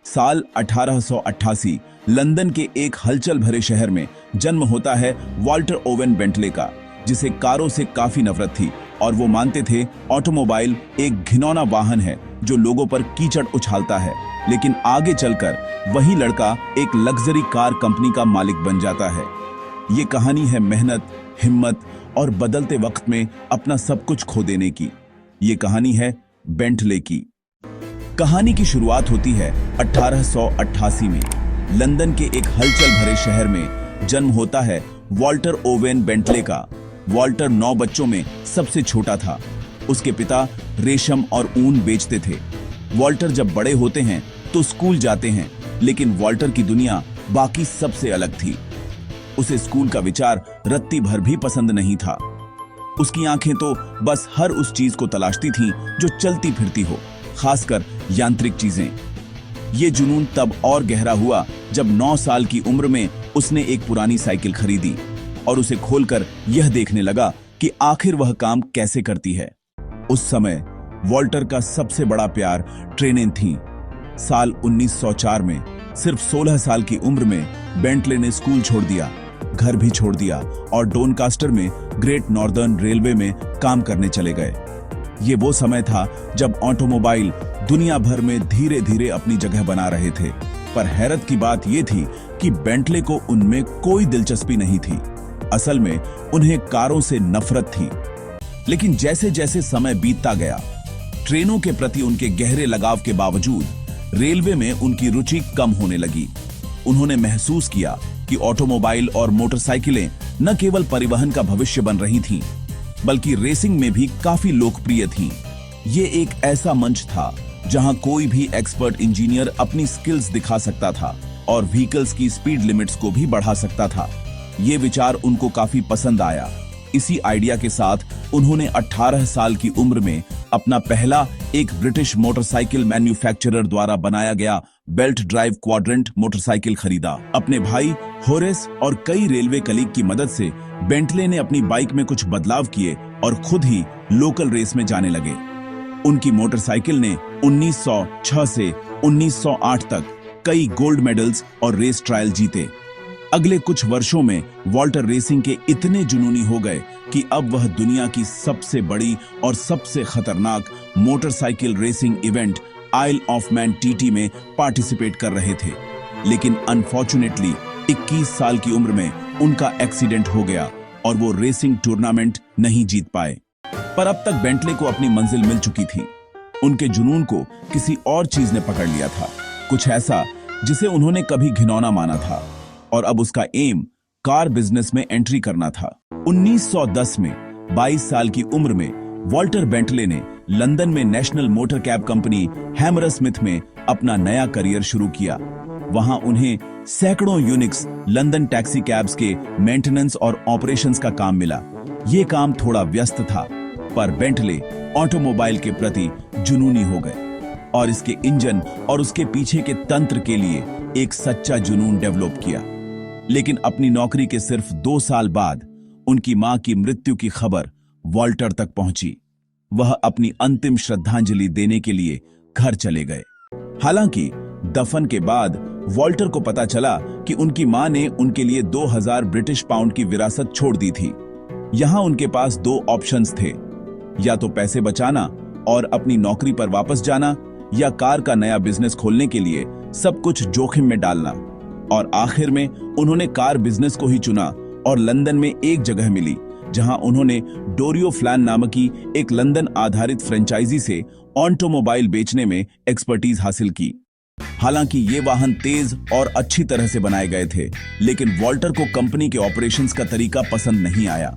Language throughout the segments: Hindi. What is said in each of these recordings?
साल 1888 लंदन के एक हलचल भरे शहर में जन्म होता है वॉल्टर ओवेन बेंटले का, जिसे कारों से काफी नफरत थी और वो मानते थे ऑटोमोबाइल एक घिनौना वाहन है जो लोगों पर कीचड़ उछालता है। लेकिन आगे चलकर वही लड़का एक लग्जरी कार कंपनी का मालिक बन जाता है। ये कहानी है मेहनत, हिम्मत और बदलते वक्त में अपना सब कुछ खो देने की। ये कहानी है बेंटले की। कहानी की शुरुआत होती है 1888 में। लंदन के एक हलचल भरे शहर में जन्म होता है वॉल्टर ओवेन बेंटले का। वॉल्टर 9 बच्चों में सबसे छोटा था। उसके पिता रेशम और ऊन बेचते थे। वॉल्टर जब बड़े होते हैं तो स्कूल जाते हैं, लेकिन वॉल्टर की दुनिया बाकी सबसे अलग थी। उसे स्कूल का विचार रत्ती भर भी पसंद नहीं था। उसकी आंखें तो बस हर उस चीज को तलाशती थीं जो चलती फिरती हो, खासकर यांत्रिक चीजें। ये जुनून तब और गहरा हुआ जब 9 साल की उम्र में उसने एक पुरानी साइकिल खरीदी और उसे खोलकर यह देखने लगा कि आखिर वह काम कैसे करती है। उस समय वॉल्टर का सबसे बड़ा प्यार ट्रेनें थीं। साल 1904 में सिर्फ 16 साल की उम्र में बेंटले ने स्कूल छोड़ दिया, घर भी छोड़ दिया और डोनकास्टर में ग्रेट नॉर्दर्न रेलवे में काम करने चले गए। ये वो समय था जब ऑटोमोबाइल दुनिया भर में धीरे धीरे अपनी जगह बना रहे थे। पर हैरत की बात यह थी कि बेंटले को उनमें कोई दिलचस्पी नहीं थी। असल में उन्हें कारों से नफरत थी। लेकिन जैसे जैसे समय बीतता गया, ट्रेनों के प्रति उनके गहरे लगाव के बावजूद रेलवे में उनकी रुचि कम होने लगी। उन्होंने महसूस किया कि ऑटोमोबाइल और मोटरसाइकिलें न केवल परिवहन का भविष्य बन रही थीं, बल्कि रेसिंग में भी काफी लोकप्रिय थीं। ये एक ऐसा मंच था जहां कोई भी एक्सपर्ट इंजीनियर अपनी स्किल्स दिखा सकता था और व्हीकल्स की स्पीड लिमिट्स को भी बढ़ा सकता था। ये विचार उनको काफी पसंद आया। इसी आइडिया के साथ उन्होंने 18 साल की उम्र में अपना पहला एक ब्रिटिश मोटरसाइकिल मैन्युफैक्चरर द्वारा बनाया गया बेल्ट ड्राइव क्वाड्रेंट मोटरसाइकिल खरीदा। अपने भाई होरेस और कई रेलवे कलीग की मदद से बेंटले ने अपनी बाइक में कुछ बदलाव किए और खुद ही लोकल रेस में जाने लगे। उनकी मोटरसाइकिल ने 1906 से 1908 तक कई गोल्ड मेडल्स और रेस ट्रायल जीते। अगले कुछ वर्षों में वॉल्टर रेसिंग के इतने जुनूनी हो गए कि अब वह दुनिया की सबसे बड़ी और सबसे खतरनाक motorcycle racing event Isle of Man TT में पार्टिसिपेट कर रहे थे। लेकिन अनफॉर्चुनेटली 21 साल की उम्र में उनका एक्सीडेंट हो गया और वो रेसिंग टूर्नामेंट नहीं जीत पाए। पर अब तक बेंटले को अपनी मंजिल मिल चुकी थी। उनके जुनून को किसी और चीज ने पकड़ लिया था, कुछ ऐसा जिसे उन्होंने कभी घिनौना माना था, और अब उसका एम कार बिजनेस में एंट्री करना था। 1910 में 22 साल की उम्र में वॉल्टर बेंटले ने लंदन में national motor cab company hammer Smith में अपना नया करियर शुरू किया। वहां उन्हें सैकड़ों यूनिक्स लंदन टैक्सी कैब्स के मेंटेनेंस और ऑपरेशंस का काम मिला। ये काम थोड़ा व्यस्त था, पर बेंटले ऑटोमोबाइल के प्रति जुनूनी हो गए और इसके इंजन और उसके पीछे के तंत्र के लिए एक सच्चा जुनून डेवलप किया। लेकिन अपनी नौकरी के सिर्फ 2 साल बाद उनकी मां की मृत्यु की खबर वॉल्टर तक पहुंची। वह अपनी अंतिम श्रद्धांजलि देने के लिए घर चले गए। हालांकि दफन के बाद वॉल्टर को पता चला कि उनकी मां ने उनके लिए 2000 ब्रिटिश पाउंड की विरासत छोड़ दी थी। यहां उनके पास 2 ऑप्शंस थे, या तो पैसे बचाना और अपनी नौकरी पर वापस जाना, या कार का नया बिजनेस खोलने के लिए सब कुछ जोखिम में डालना। और आखिर में उन्होंने कार बिजनेस को ही चुना और लंदन में एक जगह मिली जहां उन्होंने डोरियो फ्लैन नामक की एक लंदन आधारित फ्रेंचाइजी से ऑटोमोबाइल बेचने में एक्सपर्टीज हासिल की। हालांकि ये वाहन तेज और अच्छी तरह से बनाए गए थे, लेकिन वॉल्टर को कंपनी के ऑपरेशंस का तरीका पसंद नहीं आया।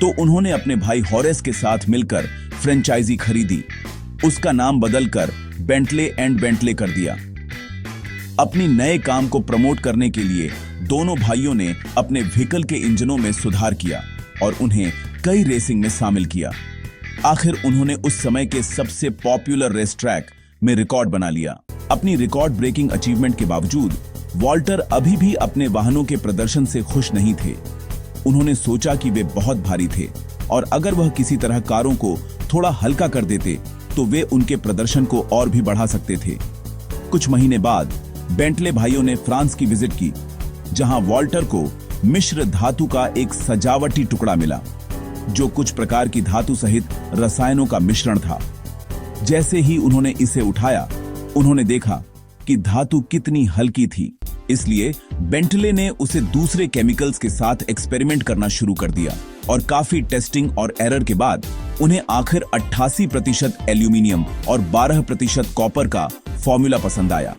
तो उन्होंने अपने भाई होरेस के साथ मिलकर फ्रेंचाइजी खरीदी। उसका नाम बदलकर बेंटले एंड बेंटले कर दिया। अपनी नए काम को प्रमोट करने के लिए दोनों भाइयों ने अपने व्हीकल के इंजनों में सुधार किया और उन्हें कई रेसिंग में शामिल किया। आखिर उन्होंने उस समय के सबसे पॉपुलर रेस ट्रैक में रिकॉर्ड बना लिया। अपनी रिकॉर्ड ब्रेकिंग अचीवमेंट के बावजूद वॉल्टर अभी भी अपने वाहनों के प्रदर्शन से खुश नहीं थे। उन्होंने सोचा कि वे बहुत भारी थे और अगर वह किसी तरह कारों को थोड़ा हल्का कर देते तो वे उनके प्रदर्शन को और भी बढ़ा सकते थे। कुछ महीने बाद बेंटले भाइयों ने फ्रांस की विजिट की, जहां वॉल्टर को मिश्र धातु का एक सजावटी टुकड़ा मिला, जो कुछ प्रकार की धातु सहित रसायनों का मिश्रण था। जैसे ही उन्होंने इसे उठाया, उन्होंने देखा कि धातु कितनी हल्की थी। इसलिए बेंटले ने उसे दूसरे केमिकल्स के साथ एक्सपेरिमेंट करना शुरू कर दिया और काफी टेस्टिंग और एरर के बाद उन्हें आखिर 88% एल्यूमिनियम और 12% कॉपर का फॉर्मूला पसंद आया।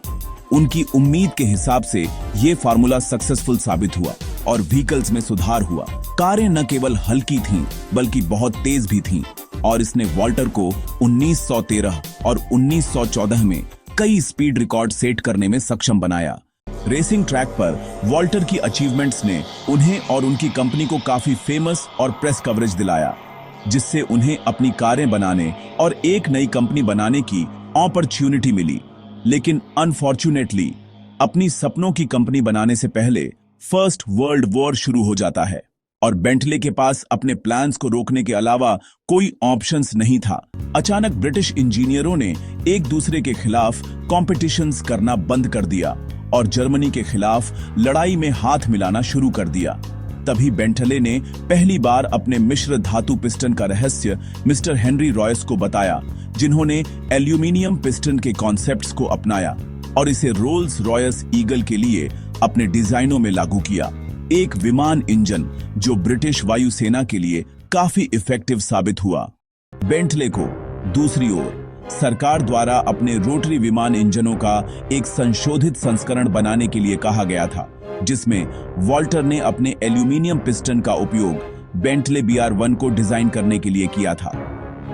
उनकी उम्मीद के हिसाब से यह फार्मूला सक्सेसफुल साबित हुआ और व्हीकल्स में सुधार हुआ। कारें न केवल हल्की थीं, बल्कि बहुत तेज भी थीं, और इसने वॉल्टर को 1913 और 1914 में कई स्पीड रिकॉर्ड सेट करने में सक्षम बनाया। रेसिंग ट्रैक पर वॉल्टर की अचीवमेंट्स ने उन्हें और उनकी कंपनी को काफी फेमस और प्रेस कवरेज दिलाया, जिससे उन्हें अपनी कारें बनाने और एक नई कंपनी बनाने की अपॉर्चुनिटी मिली। लेकिन अनफॉर्चुनेटली अपनी सपनों की कंपनी बनाने से पहले फर्स्ट वर्ल्ड वॉर शुरू हो जाता है और बेंटले के पास अपने प्लान्स को रोकने के अलावा कोई ऑप्शंस नहीं था। अचानक ब्रिटिश इंजीनियरों ने एक दूसरे के खिलाफ कॉम्पिटिशन्स करना बंद कर दिया और जर्मनी के खिलाफ लड़ाई में हाथ मिलाना शुरू कर दिया। तभी बेंटले ने पहली बार अपने मिश्र धातु पिस्टन का रहस्य मिस्टर हेनरी रॉयस को बताया, जिन्होंने एल्यूमिनियम पिस्टन के कॉन्सेप्ट्स को अपनाया और इसे रोल्स रॉयस ईगल के लिए अपने डिजाइनों में लागू किया। एक विमान इंजन जो ब्रिटिश वायुसेना के लिए काफी इफेक्टिव साबित हुआ। बेंटले को दूसरी ओर सरकार द्वारा अपने रोटरी विमान इंजनों का एक संशोधित संस्करण बनाने के लिए कहा गया था, जिसमें वॉल्टर ने अपने एल्यूमिनियम पिस्टन का उपयोग बेंटले BR-1 को डिजाइन करने के लिए किया था।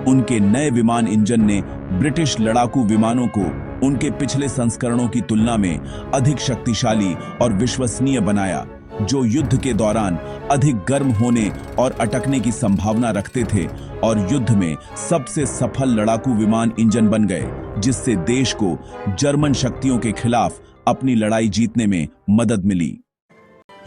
उनके नए विमान इंजन ने ब्रिटिश लड़ाकू विमानों को उनके पिछले संस्करणों की तुलना में अधिक शक्तिशाली और विश्वसनीय बनाया, जो युद्ध के दौरान अधिक गर्म होने और अटकने की संभावना रखते थे और युद्ध में सबसे सफल लड़ाकू विमान इंजन बन गए, जिससे देश को जर्मन शक्तियों के खिलाफ अपनी लड़ाई जीतने में मदद मिली।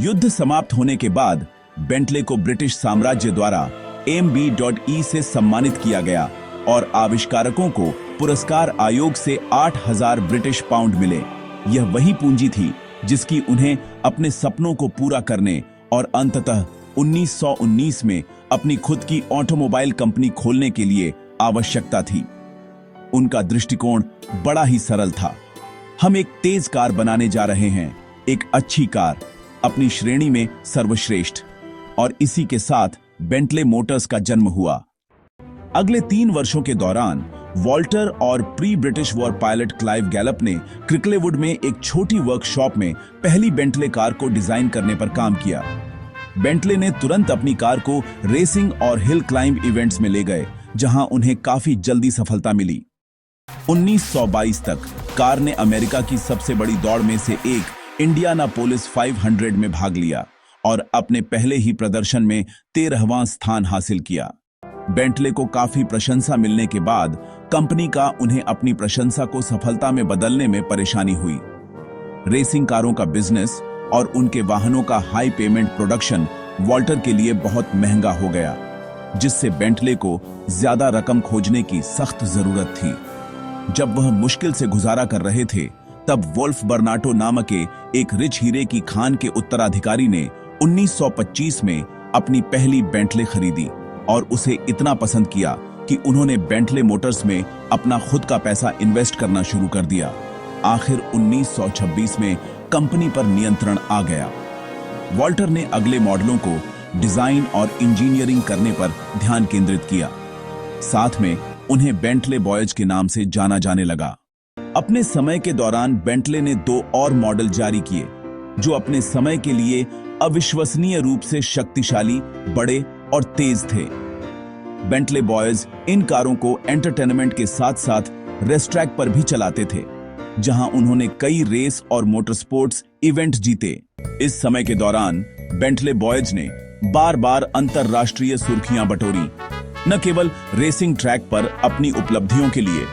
युद्ध समाप्त होने के बाद बेंटले को ब्रिटिश साम्राज्य द्वारा MB.E से सम्मानित किया गया और आविष्कारकों को पुरस्कार आयोग से 8,000 ब्रिटिश पाउंड मिले। यह वही पूंजी थी जिसकी उन्हें अपने सपनों को पूरा करने और अंततः 1919 में अपनी खुद की ऑटोमोबाइल कंपनी खोलने के लिए आवश्यकता थी। उनका दृष्टिकोण बड़ा ही सरल था। हम एक तेज कार बनाने जा रहे हैं, एक अच्छी कार, अपनी श्रेणी में सर्वश्रेष्ठ। और इसी के साथ बेंटले मोटर्स का जन्म हुआ। अगले 3 वर्षों के दौरान वॉल्टर और pre British war pilot Clive Gallup ने क्रिकलेवुड में एक छोटी वर्कशॉप में पहली बेंटले कार को डिजाइन करने पर काम किया। बेंटले ने तुरंत अपनी कार को रेसिंग और हिल क्लाइंब इवेंट्स में ले गए, जहां उन्हें काफी जल्दी सफलता मिली। 1922 तक कार ने अमेरिका की सबसे बड़ी दौड़ में से एक इंडियानापोलिस 500 में भाग लिया और अपने पहले ही प्रदर्शन में 13वां स्थान हासिल किया। बेंटले को काफी प्रशंसा मिलने के बाद कंपनी का उन्हें अपनी प्रशंसा को सफलता में बदलने में परेशानी हुई। रेसिंग कारों का बिजनेस और उनके वाहनों का हाई पेमेंट प्रोडक्शन वॉल्टर के लिए बहुत महंगा हो गया, जिससे बेंटले को ज्यादा रकम खोजने की सख्त जरूरत थी। जब वह मुश्किल से गुजारा कर रहे थे, तब वोल्फ बर्नाटो नामक एक रिच हीरे की खान के उत्तराधिकारी ने 1925 में अपनी पहली बेंटले खरीदी और उसे इतना पसंद किया कि उन्होंने बेंटले मोटर्स में अपना खुद का पैसा इन्वेस्ट करना शुरू कर दिया। आखिर 1926 में कंपनी पर नियंत्रण आ गया। वॉल्टर ने अगले मॉडलों को डिजाइन और इंजीनियरिंग करने पर ध्यान केंद्रित किया। साथ में उन्हें बेंटले बॉयज के नाम से जाना जाने लगा। अपने समय के दौरान बेंटले ने 2 और मॉडल जारी किए, जो अपने समय के लिए अविश्वसनीय रूप से शक्तिशाली, बड़े और तेज थे। बेंटले बॉयज इन कारों को एंटरटेनमेंट के साथ साथ रेसट्रैक पर भी चलाते थे, जहां उन्होंने कई रेस और मोटरस्पोर्ट्स इवेंट जीते। इस समय के दौरान बेंटले बॉयज ने बार बार अंतरराष्ट्रीय सुर्खियां बटोरी, न केवल रेसिंग ट्रैक पर अपनी उपलब्धियों के लिए,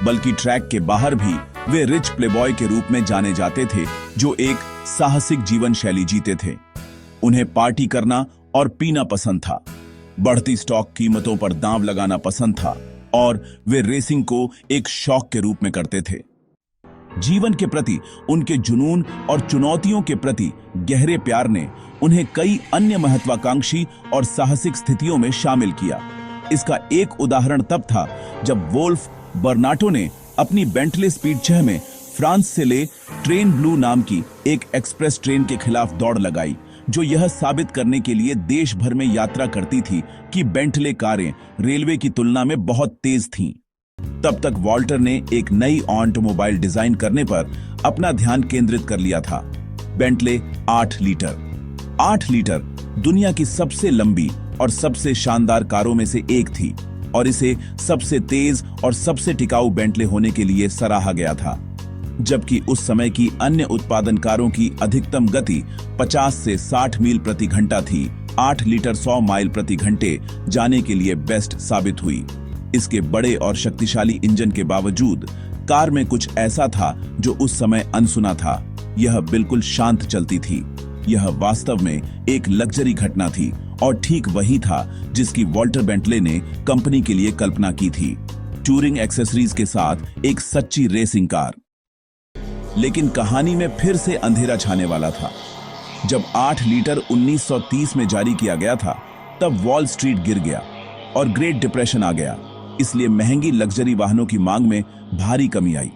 बल्कि ट्रैक के बाहर भी वे रिच प्लेबॉय के रूप में जाने जाते थे, जो एक साहसिक जीवन शैली जीते थे। उन्हें पार्टी करना और पीना पसंद था, बढ़ती स्टॉक कीमतों पर दांव लगाना पसंद था और वे रेसिंग को एक शौक के रूप में करते थे। जीवन के प्रति उनके जुनून और चुनौतियों के प्रति गहरे प्यार ने उन्हें कई अन्य महत्वाकांक्षी और साहसिक स्थितियों में शामिल किया। इसका एक उदाहरण तब था जब वोल्फ बर्नाटो ने अपनी बेंटले स्पीड 6 में फ्रांस से ले ट्रेन ब्लू नाम की एक एक्सप्रेस ट्रेन के खिलाफ दौड़ लगाई, जो यह साबित करने के लिए देश भर में यात्रा करती थी कि बेंटले कारें रेलवे की तुलना में बहुत तेज थीं। तब तक वॉल्टर ने एक नई ऑटोमोबाइल डिजाइन करने पर अपना ध्यान केंद्रित कर लिया था। बेंटले 8 लीटर दुनिया की सबसे लंबी और सबसे शानदार कारों में से एक थी और इसे सबसे तेज और सबसे टिकाऊ बेंटले होने के लिए सराहा गया था। जबकि उस समय की अन्य उत्पादन कारों की अधिकतम गति 50 से 60 मील प्रति घंटा थी, 8 लीटर 100 माइल प्रति घंटे जाने के लिए बेस्ट साबित हुई। इसके बड़े और शक्तिशाली इंजन के बावजूद कार में कुछ ऐसा था जो उस समय अनसुना था। यह बिल्कुल शांत चलती थी। यह वास्तव में एक लग्जरी घटना थी और ठीक वही था जिसकी वॉल्टर बेंटले ने कंपनी के लिए कल्पना की थी। टूरिंग एक्सेसरीज के साथ एक सच्ची रेसिंग कार। लेकिन कहानी में फिर से अंधेरा छाने वाला था। जब 8 लीटर 1930 में जारी किया गया था, तब वॉल स्ट्रीट गिर गया और ग्रेट डिप्रेशन आ गया। इसलिए महंगी लग्जरी वाहनों की मांग में भारी कमी आई।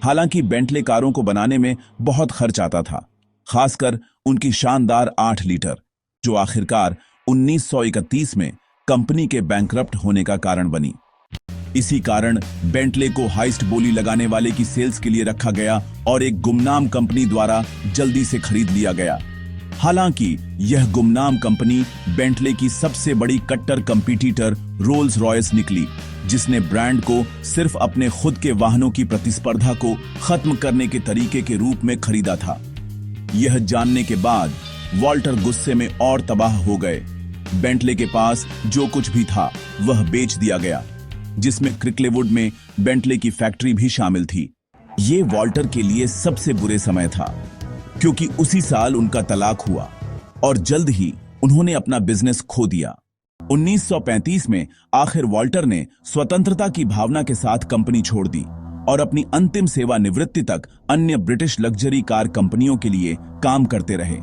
हालांकि बेंटले कारों को बनाने में बहुत खर्च आता था, खासकर उनकी शानदार 8 लीटर, जो आखिरकार 1931 में कंपनी के बैंकरप्ट होने का कारण बनी। इसी कारण बेंटले को हाइस्ट बोली लगाने वाले की सेल्स के लिए रखा गया और एक गुमनाम कंपनी द्वारा जल्दी से खरीद लिया गया। हालांकि यह गुमनाम कंपनी बेंटले की सबसे बड़ी कट्टर कंपीटिटर रोल्स रॉयस निकली, जिसने ब्रांड को सिर्फ अपने खुद के वाहनों की प्रतिस्पर्धा को खत्म करने के तरीके के रूप में खरीदा था। यह जानने के बाद वॉल्टर गुस्से में और तबाह हो गए। बेंटले के पास जो कुछ भी था वह बेच दिया गया, जिसमें क्रिकलेवुड में बेंटले की फैक्ट्री भी शामिल थी। ये वॉल्टर के लिए सबसे बुरे समय था, क्योंकि उसी साल उनका तलाक हुआ और जल्द ही उन्होंने अपना बिजनेस खो दिया। 1935 में आखिर वॉल्टर ने स्वतंत्रता की भावना के साथ कंपनी छोड़ दी और अपनी अंतिम सेवानिवृत्ति तक अन्य ब्रिटिश लग्जरी कार कंपनियों के लिए काम करते रहे।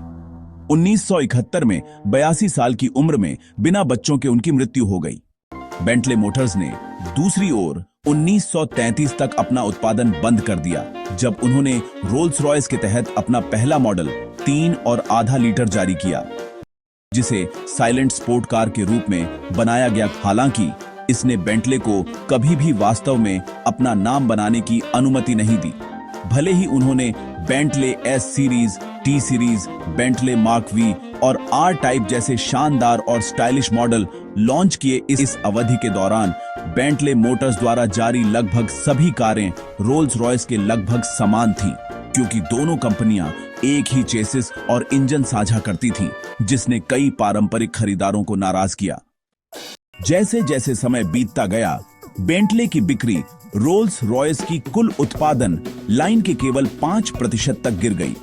1971 में 82 साल की उम्र में बिना बच्चों के उनकी मृत्यु हो गई। बेंटले मोटर्स ने दूसरी ओर 1933 तक अपना उत्पादन बंद कर दिया, जब उन्होंने रोल्स रॉयस के तहत अपना पहला मॉडल 3.5 लीटर जारी किया, जिसे साइलेंट स्पोर्ट कार के रूप में बनाया गया। हालांकि इसने बेंटले को कभी भी वास्तव में अपना नाम बनाने की अनुमति नहीं दी। भले ही उन्होंने Bentley S series, T series, Bentley Mark V और आर टाइप जैसे शानदार और स्टाइलिश मॉडल लॉन्च किए, इस अवधि के दौरान बेंटले मोटर्स द्वारा जारी लगभग सभी कारें रोल्स रॉयस के लगभग समान थीं, क्योंकि दोनों कंपनियां एक ही चेसिस और इंजन साझा करती थीं, जिसने कई पारंपरिक खरीदारों को नाराज किया। जैसे जैसे समय बीतता गया, बेंटले की बिक्री रोल्स रॉयस की कुल उत्पादन लाइन के केवल 5% तक गिर गई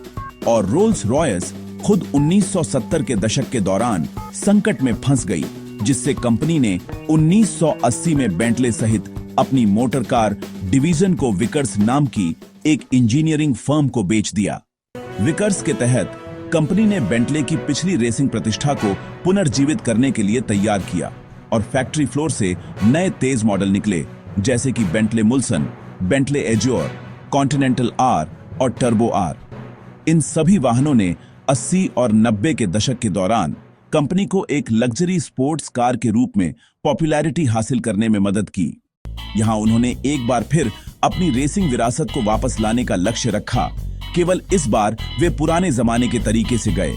और रोल्स रॉयस खुद 1970 के दशक के दौरान संकट में फंस गई, जिससे कंपनी ने 1980 में बेंटले सहित अपनी मोटर कार डिवीजन को विकर्स नाम की एक इंजीनियरिंग फर्म को बेच दिया। विकर्स के तहत कंपनी ने बेंटले की पिछली रेसिंग प्रतिष्ठा को पुनर्जीवित करने के लिए तैयार किया और फैक्ट्री फ्लोर से नए तेज मॉडल निकले, जैसे कि Bentley Mulsanne, Bentley Azure, Continental R और टर्बो आर। इन सभी वाहनों ने 80 और 90 के दशक के दौरान कंपनी को एक लग्जरी स्पोर्ट्स कार के रूप में पॉपुलैरिटी हासिल करने में मदद की। यहां उन्होंने एक बार फिर अपनी रेसिंग विरासत को वापस लाने का लक्ष्य रखा। केवल इस बार वे पुराने जमाने के तरीके से गए।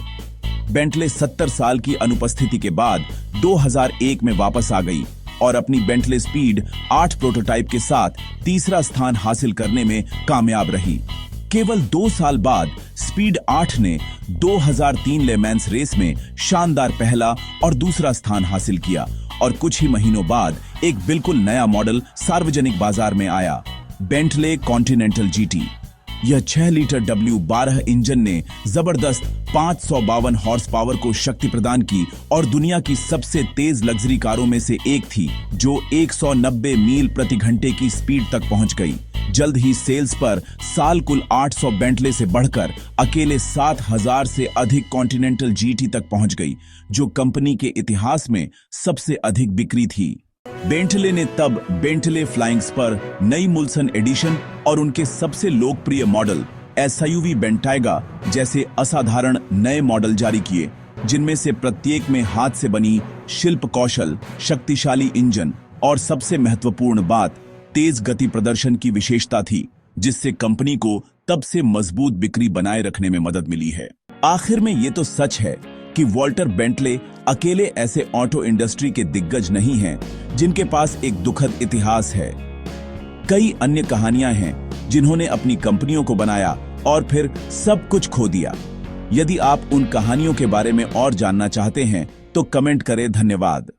बेंटले 70 साल की अनुपस्थिति के बाद 2001 में वापस आ गई और अपनी बेंटले स्पीड 8 प्रोटोटाइप के साथ तीसरा स्थान हासिल करने में कामयाब रही। केवल 2 साल बाद स्पीड 8 ने 2003 ले मैंस रेस में शानदार पहला और दूसरा स्थान हासिल किया और कुछ ही महीनों बाद एक बिल्कुल नया मॉडल सार्वजनिक बाजार में आया, बेंटले कॉन्टिनेंटल जीटी। यह 6 लीटर W12 इंजन ने जबरदस्त 552 हॉर्स पावर को शक्ति प्रदान की और दुनिया की सबसे तेज लग्जरी कारों में से एक थी, जो 190 मील प्रति घंटे की स्पीड तक पहुंच गई। जल्द ही सेल्स पर साल कुल 800 बेंटले से बढ़कर अकेले 7000 से अधिक कॉन्टिनेंटल जीटी तक पहुंच गई, जो कंपनी के इतिहास में सबसे अधिक बिक्री थी। बेंटले ने तब बेंटले फ्लाइंग स्पर, नई मुल्सन एडिशन और उनके सबसे लोकप्रिय मॉडल SUV बेंटाइगा जैसे असाधारण नए मॉडल जारी किए, जिनमें से प्रत्येक में हाथ से बनी शिल्प कौशल, शक्तिशाली इंजन और सबसे महत्वपूर्ण बात तेज गति प्रदर्शन की विशेषता थी, जिससे कंपनी को तब से मजबूत बिक्री बनाए रखने में मदद मिली है। आखिर में ये तो सच है कि वॉल्टर बेंटले अकेले ऐसे ऑटो इंडस्ट्री के दिग्गज नहीं हैं जिनके पास एक दुखद इतिहास है। कई अन्य कहानियां हैं जिन्होंने अपनी कंपनियों को बनाया और फिर सब कुछ खो दिया। यदि आप उन कहानियों के बारे में और जानना चाहते हैं तो कमेंट करें। धन्यवाद।